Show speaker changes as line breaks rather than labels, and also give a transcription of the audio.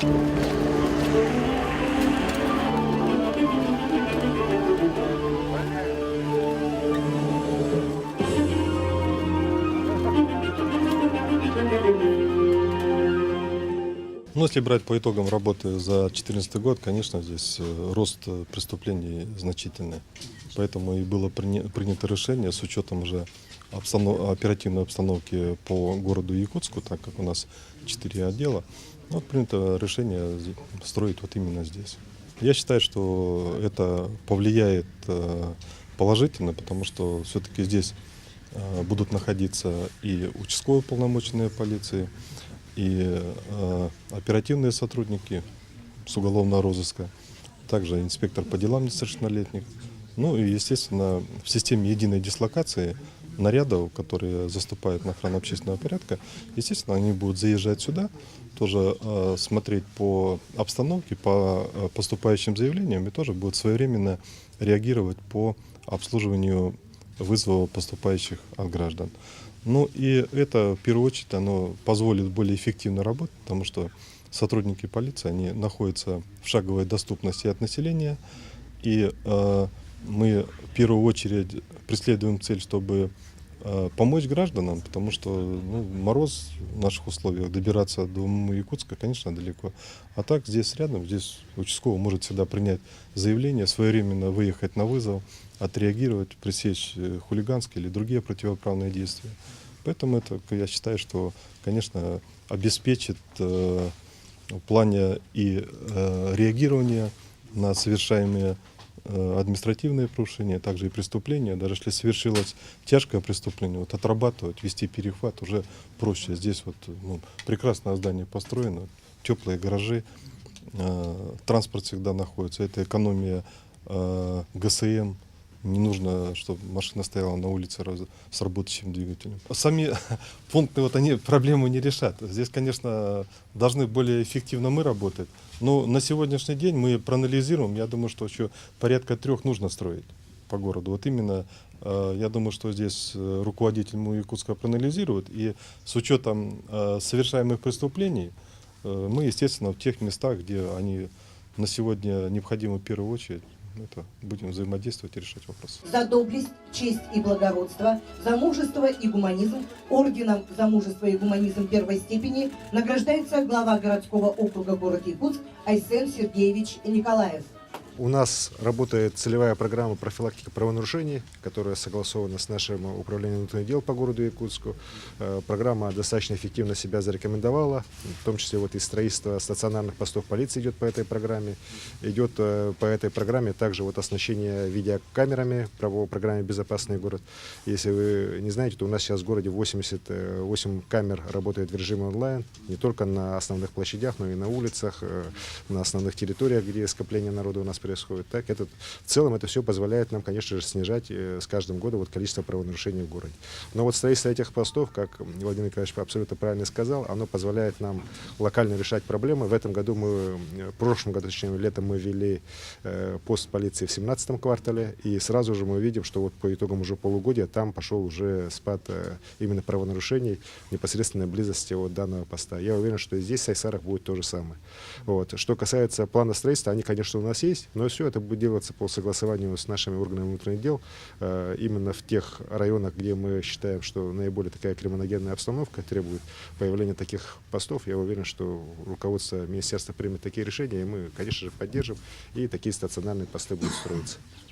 Ну, если брать по итогам работы за 2014 год, конечно, здесь рост преступлений значительный. Поэтому и было принято решение с учетом уже оперативной обстановки по городу Якутску, так как у нас 4 отдела, вот принято решение строить вот именно здесь. Я считаю, что это повлияет положительно, потому что все-таки здесь будут находиться и участковые уполномоченные полиции, и оперативные сотрудники с уголовного розыска, также инспектор по делам несовершеннолетних. Ну и, естественно, в системе единой дислокации нарядов, которые заступают на охрану общественного порядка, естественно, они будут заезжать сюда, тоже смотреть по обстановке, по поступающим заявлениям и тоже будут своевременно реагировать по обслуживанию вызовов, поступающих от граждан. Ну и это, в первую очередь, оно позволит более эффективно работать, потому что сотрудники полиции, они находятся в шаговой доступности от населения, и мы в первую очередь преследуем цель, чтобы помочь гражданам, потому что мороз в наших условиях, добираться до Якутска, конечно, далеко. А так здесь рядом, здесь участковый может всегда принять заявление, своевременно выехать на вызов, отреагировать, пресечь хулиганские или другие противоправные действия. Поэтому это, я считаю, что, конечно, обеспечит в плане и реагирования на совершаемые административные нарушения, также и преступления. Даже если совершилось тяжкое преступление, вот отрабатывать, вести перехват уже проще. Здесь вот прекрасное здание построено, теплые гаражи, транспорт всегда находится. Это экономия ГСМ. Не нужно, чтобы машина стояла на улице с работающим двигателем. Сами пункты, вот они проблему не решат. Здесь, конечно, должны более эффективно мы работать. Но на сегодняшний день мы проанализируем. Я думаю, что еще порядка 3 нужно строить по городу. Вот именно, я думаю, что здесь руководитель МУ Якутска проанализирует. И с учетом совершаемых преступлений, мы, естественно, в тех местах, где они на сегодня необходимы в первую очередь, это будем взаимодействовать и решать вопросы.
За доблесть, честь и благородство, за мужество и гуманизм орденом за мужество и гуманизм первой степени награждается глава городского округа город Якутск Айсен Сергеевич Николаев.
У нас работает целевая программа профилактики правонарушений, которая согласована с нашим управлением внутренних дел по городу Якутску. Программа достаточно эффективно себя зарекомендовала, в том числе вот и строительство стационарных постов полиции идет по этой программе. Идет по этой программе также вот оснащение видеокамерами по программе «Безопасный город». Если вы не знаете, то у нас сейчас в городе 88 камер работает в режиме онлайн, не только на основных площадях, но и на улицах, на основных территориях, где скопление народа у нас происходит. Так, в целом это все позволяет нам, конечно же, снижать с каждым годом вот количество правонарушений в городе. Но вот строительство этих постов, как Владимир Николаевич абсолютно правильно сказал, оно позволяет нам локально решать проблемы. В этом году в прошлом году, точнее, летом мы ввели пост полиции в 17-м квартале, и сразу же мы видим, что вот по итогам уже полугодия там пошел уже спад именно правонарушений в непосредственной близости от данного поста. Я уверен, что и здесь в Сайсарах будет то же самое. Вот. Что касается плана строительства, они, конечно, у нас есть, но все это будет делаться по согласованию с нашими органами внутренних дел, именно в тех районах, где мы считаем, что наиболее такая криминогенная обстановка требует появления таких постов. Я уверен, что руководство министерства примет такие решения, и мы, конечно же, поддержим, и такие стационарные посты будут строиться.